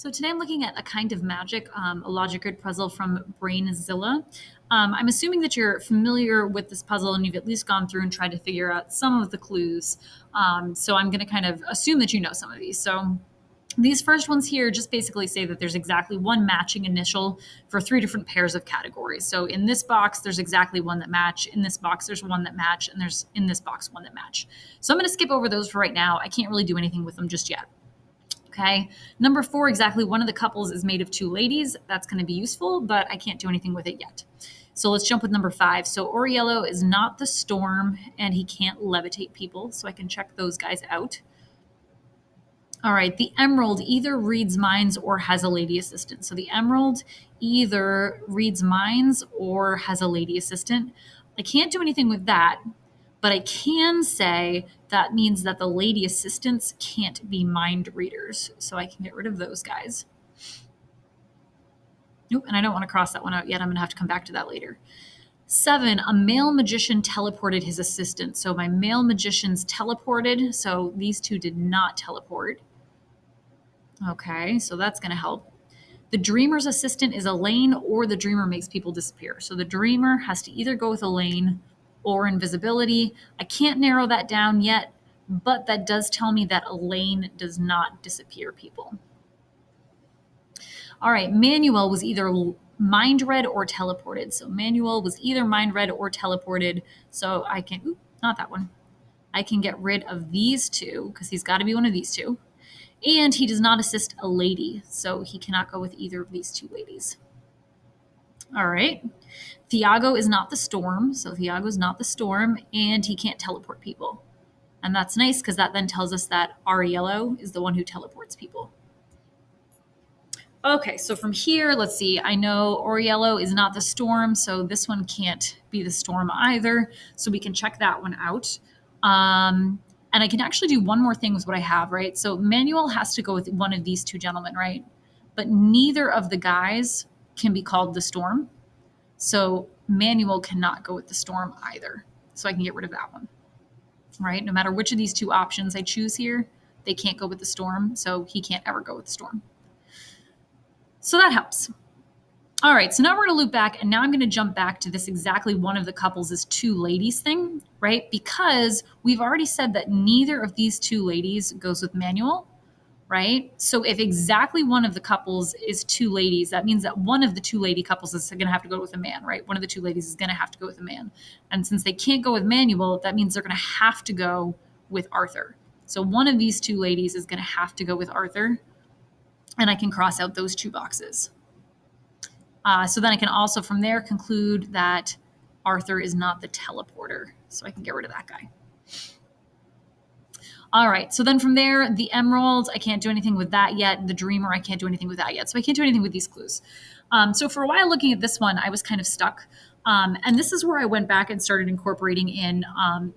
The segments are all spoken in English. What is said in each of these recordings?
So today I'm looking at a kind of magic, a logic grid puzzle from Brainzilla. I'm assuming that you're familiar with this puzzle and you've at least gone through and tried to figure out some of the clues. So I'm going to kind of assume that you know some of these. So these first ones here just basically say that there's exactly one matching initial for three different pairs of categories. So in this box, there's exactly one that match. In this box, there's one that match. And there's in this box, one that match. So I'm going to skip over those for right now. I can't really do anything with them just yet. Okay. Number 4, exactly one of the couples is made of two ladies. That's going to be useful, but I can't do anything with it yet. So let's jump with number 5. So Oriello is not the storm and he can't levitate people. So I can check those guys out. All right. The emerald either reads minds or has a lady assistant. So the emerald either reads minds or has a lady assistant. I can't do anything with that. But I can say that means that the lady assistants can't be mind readers. So I can get rid of those guys. Nope, and I don't want to cross that one out yet. I'm going to have to come back to that later. 7, a male magician teleported his assistant. So my male magicians teleported. So these two did not teleport. Okay, so that's going to help. The dreamer's assistant is Elaine, or the dreamer makes people disappear. So the dreamer has to either go with Elaine or invisibility. I can't narrow that down yet, but that does tell me that Elaine does not disappear people. All right, Manuel was either mind read or teleported. So Manuel was either mind read or teleported. So I can, not that one. I can get rid of these two because he's got to be one of these two. And he does not assist a lady, so he cannot go with either of these two ladies. All right. Thiago is not the storm, so Thiago is not the storm, and he can't teleport people. And that's nice because that then tells us that Ariello is the one who teleports people. Okay, so from here, let's see. I know Oriello is not the storm, so this one can't be the storm either. So we can check that one out. And I can actually do one more thing with what I have, right? So Manuel has to go with one of these two gentlemen, right? But neither of the guys can be called the storm. So Manuel cannot go with the storm either. So I can get rid of that one, right? No matter which of these two options I choose here, they can't go with the storm. So he can't ever go with the storm. So that helps. All right, so now we're going to loop back, and now I'm going to jump back to this exactly one of the couples is two ladies thing, right? Because we've already said that neither of these two ladies goes with Manuel, right? So if exactly one of the couples is two ladies, that means that one of the two lady couples is going to have to go with a man, right? One of the two ladies is going to have to go with a man. And since they can't go with Manuel, that means they're going to have to go with Arthur. So one of these two ladies is going to have to go with Arthur, and I can cross out those two boxes. So then I can also from there conclude that Arthur is not the teleporter. So I can get rid of that guy. All right. So then from there, the emeralds, I can't do anything with that yet. The dreamer, I can't do anything with that yet. So I can't do anything with these clues. So for a while looking at this one, I was kind of stuck. And this is where I went back and started incorporating in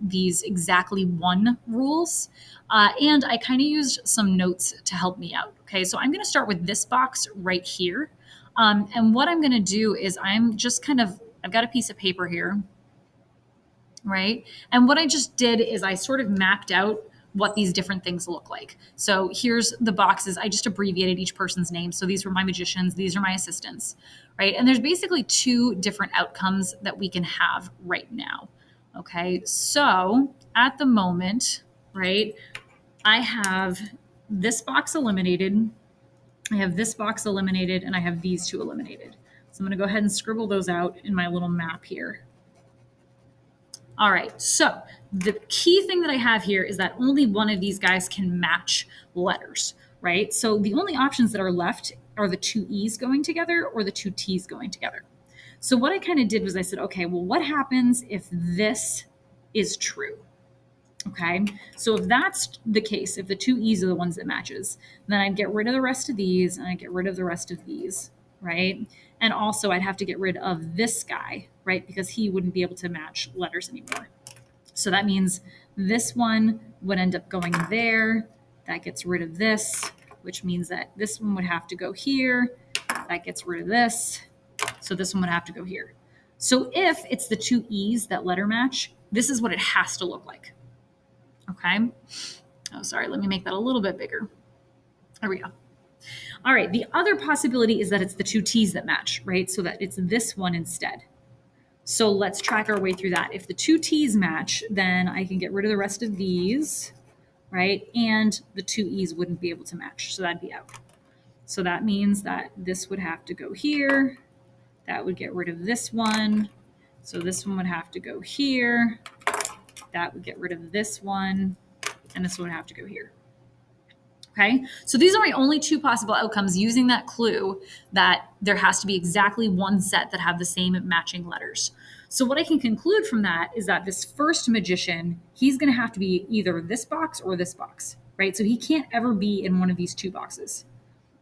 these exactly one rules. And I kind of used some notes to help me out. Okay. So I'm going to start with this box right here. And what I'm going to do is I'm just I've got a piece of paper here, right? And what I just did is I sort of mapped out what these different things look like. So here's the boxes. I just abbreviated each person's name. So these were my magicians. These are my assistants, right? And there's basically two different outcomes that we can have right now. Okay. So at the moment, right, I have this box eliminated. I have this box eliminated, and I have these two eliminated. So I'm going to go ahead and scribble those out in my little map here. All right, so the key thing that I have here is that only one of these guys can match letters, right? So the only options that are left are the two E's going together or the two T's going together. So what I kind of did was I said, okay, well, what happens if this is true? Okay, so if that's the case, if the two E's are the ones that matches, then I'd get rid of the rest of these and I'd get rid of the rest of these, right? And also I'd have to get rid of this guy, right? Because he wouldn't be able to match letters anymore. So that means this one would end up going there. That gets rid of this, which means that this one would have to go here. That gets rid of this. So this one would have to go here. So if it's the two E's that letter match, this is what it has to look like. Okay. Oh, sorry. Let me make that a little bit bigger. There we go. All right, the other possibility is that it's the two T's that match, right? So that it's this one instead. So let's track our way through that. If the two T's match, then I can get rid of the rest of these, right? And the two E's wouldn't be able to match, so that'd be out. So that means that this would have to go here. That would get rid of this one. So this one would have to go here. That would get rid of this one. And this one would have to go here. Okay, so these are my only two possible outcomes using that clue that there has to be exactly one set that have the same matching letters. So what I can conclude from that is that this first magician, he's going to have to be either this box or this box, right? So he can't ever be in one of these two boxes,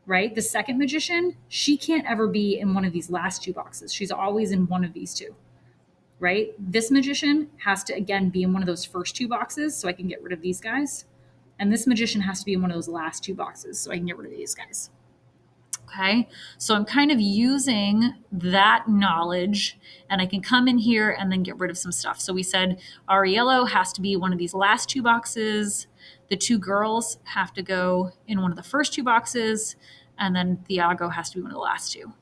right? The second magician, she can't ever be in one of these last two boxes. She's always in one of these two, right? This magician has to, again, be in one of those first two boxes so I can get rid of these guys. And this magician has to be in one of those last two boxes so I can get rid of these guys. Okay, so I'm kind of using that knowledge and I can come in here and then get rid of some stuff. So we said Ariello has to be one of these last two boxes. The two girls have to go in one of the first two boxes. And then Thiago has to be one of the last two.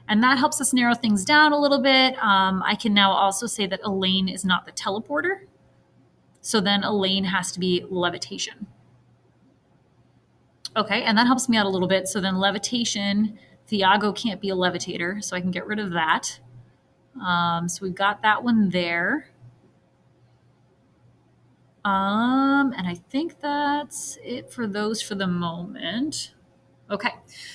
And that helps us narrow things down a little bit. I can now also say that Elaine is not the teleporter. So then Elaine has to be levitation. Okay, and that helps me out a little bit. So then levitation, Thiago can't be a levitator, so I can get rid of that. So we've got that one there. And I think that's it for those for the moment. Okay,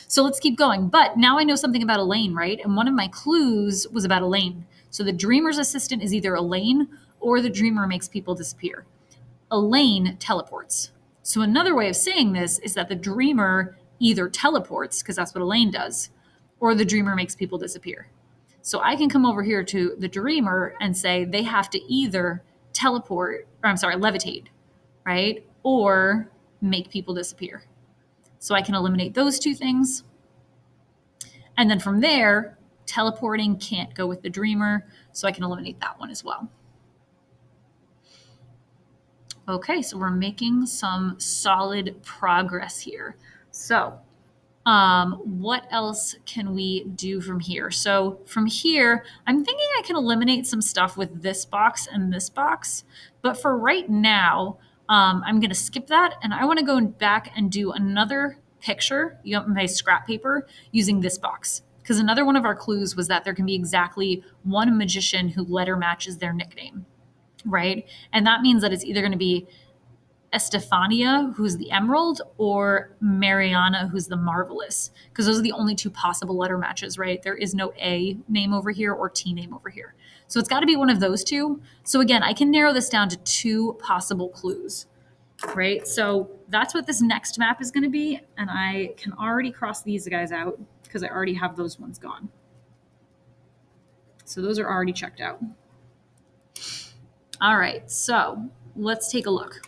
so let's keep going. But now I know something about Elaine, right? And one of my clues was about Elaine. So the dreamer's assistant is either Elaine or the dreamer makes people disappear. Elaine teleports. So another way of saying this is that the dreamer either teleports, because that's what Elaine does, or the dreamer makes people disappear. So I can come over here to the dreamer and say they have to either levitate, right? Or make people disappear. So I can eliminate those two things. And then from there, teleporting can't go with the dreamer, so I can eliminate that one as well. Okay, so we're making some solid progress here. So what else can we do from here? So from here, I'm thinking I can eliminate some stuff with this box and this box. But for right now, I'm going to skip that. And I want to go back and do another picture, my scrap paper, using this box. Because another one of our clues was that there can be exactly one magician who letter matches their nickname. Right? And that means that it's either going to be Estefania, who's the Emerald, or Mariana, who's the Marvelous, because those are the only two possible letter matches, right? There is no A name over here or T name over here. So it's got to be one of those two. So again, I can narrow this down to two possible clues, right? So that's what this next map is going to be. And I can already cross these guys out because I already have those ones gone. So those are already checked out. All right, so let's take a look.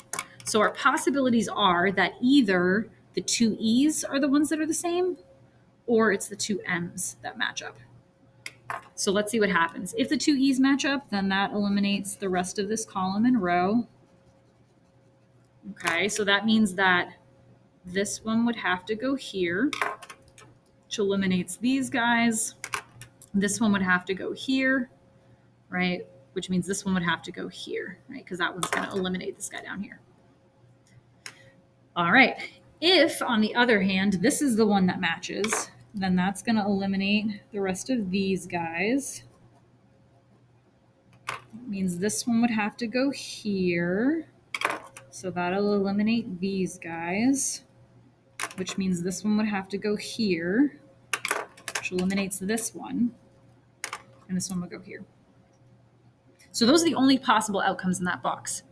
So our possibilities are that either the two E's are the ones that are the same, or it's the two M's that match up. So let's see what happens. If the two E's match up, then that eliminates the rest of this column and row. Okay, so that means that this one would have to go here, which eliminates these guys. This one would have to go here, right? Which means this one would have to go here, right? Because that one's going to eliminate this guy down here. All right. If, on the other hand, this is the one that matches, then that's going to eliminate the rest of these guys. That means this one would have to go here. So that'll eliminate these guys, which means this one would have to go here, which eliminates this one. And this one would go here. So those are the only possible outcomes in that box.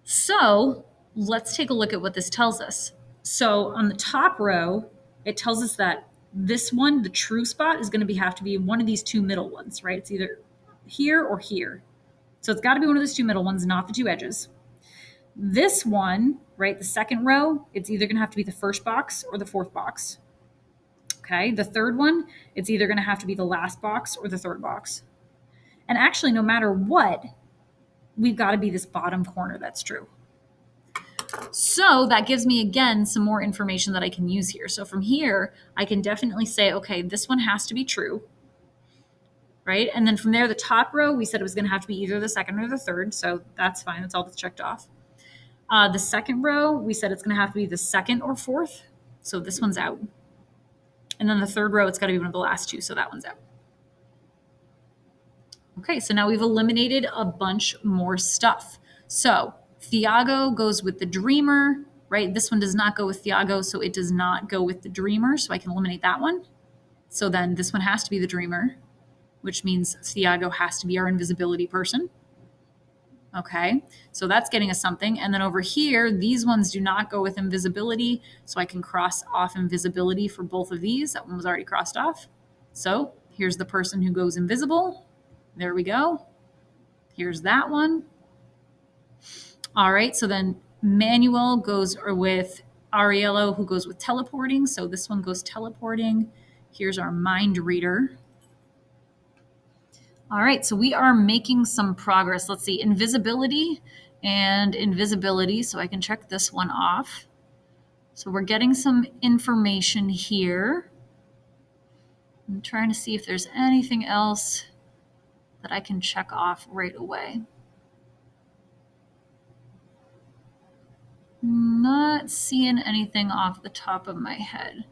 So let's take a look at what this tells us. So on the top row, it tells us that this one, the true spot, is going to have to be one of these two middle ones, right? It's either here or here. So it's got to be one of those two middle ones, not the two edges. This one, right, the second row, it's either going to have to be the first box or the fourth box. Okay, the third one, it's either going to have to be the last box or the third box. And actually, no matter what, we've got to be this bottom corner that's true. So that gives me, again, some more information that I can use here. So from here, I can definitely say, okay, this one has to be true, right? And then from there, the top row, we said it was going to have to be either the second or the third. So that's fine. That's all that's checked off. The second row, we said it's going to have to be the second or fourth. So this one's out. And then the third row, it's got to be one of the last two. So that one's out. Okay, so now we've eliminated a bunch more stuff. So Thiago goes with the dreamer, right? This one does not go with Thiago, so it does not go with the dreamer. So I can eliminate that one. So then this one has to be the dreamer, which means Thiago has to be our invisibility person. Okay, so that's getting us something. And then over here, these ones do not go with invisibility. So I can cross off invisibility for both of these. That one was already crossed off. So here's the person who goes invisible. There we go. Here's that one. All right, so then Manuel goes with Ariello, who goes with teleporting. So this one goes teleporting. Here's our mind reader. All right, so we are making some progress. Let's see, invisibility and invisibility. So I can check this one off. So we're getting some information here. I'm trying to see if there's anything else that I can check off right away. Not seeing anything off the top of my head.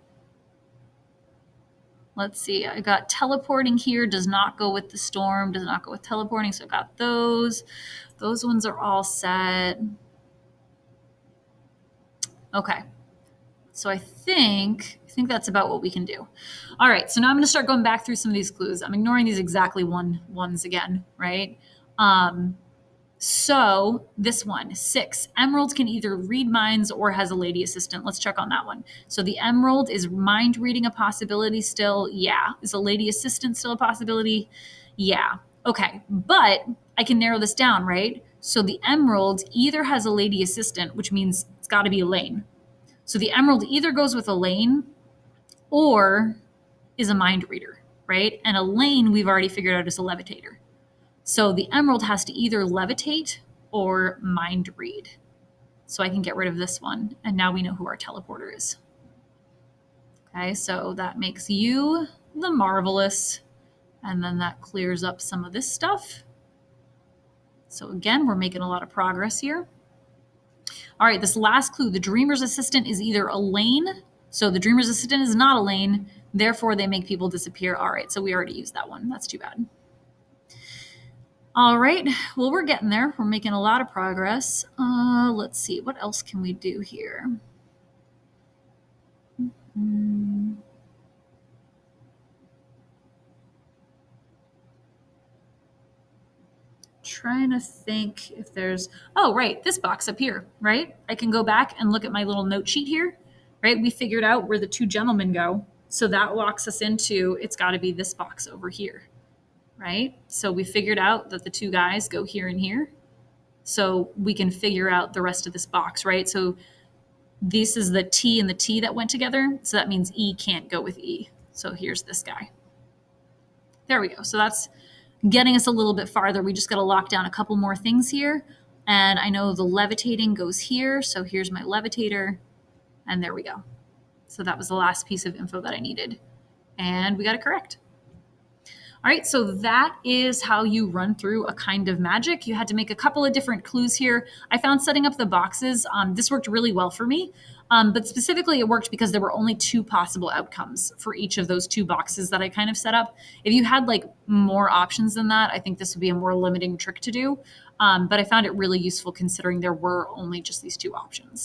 Let's see, I got teleporting here, does not go with the storm, does not go with teleporting, so I got those. Those ones are all set. Okay, so I think that's about what we can do. All right, so now I'm gonna start going back through some of these clues. I'm ignoring these exactly ones again, right? So this one, 6, Emerald can either read minds or has a lady assistant. Let's check on that one. So the Emerald, is mind reading a possibility still? Yeah. Is a lady assistant still a possibility? Yeah. Okay. But I can narrow this down, right? So the Emerald either has a lady assistant, which means it's got to be Elaine. So the Emerald either goes with Elaine or is a mind reader, right? And Elaine, we've already figured out, is a levitator. So the Emerald has to either levitate or mind read. So I can get rid of this one. And now we know who our teleporter is. Okay, so that makes you the Marvelous. And then that clears up some of this stuff. So again, we're making a lot of progress here. All right, this last clue, the Dreamer's Assistant is either Elaine. So the Dreamer's Assistant is not Elaine. Therefore, they make people disappear. All right, so we already used that one. That's too bad. All right, well, we're getting there. We're making a lot of progress. Let's see, what else can we do here? Trying to think if there's, oh, right, this box up here, right? I can go back and look at my little note sheet here, right? We figured out where the two gentlemen go. So that locks us into, it's got to be this box over here, right? So we figured out that the two guys go here and here. So we can figure out the rest of this box, right? So this is the T and the T that went together. So that means E can't go with E. So here's this guy. There we go. So that's getting us a little bit farther. We just got to lock down a couple more things here. And I know the levitating goes here. So here's my levitator. And there we go. So that was the last piece of info that I needed. And we got it correct. All right, so that is how you run through a kind of magic. You had to make a couple of different clues here. I found setting up the boxes, this worked really well for me. But specifically, it worked because there were only 2 possible outcomes for each of those 2 boxes that I kind of set up. If you had like more options than that, I think this would be a more limiting trick to do. But I found it really useful considering there were only just these 2 options.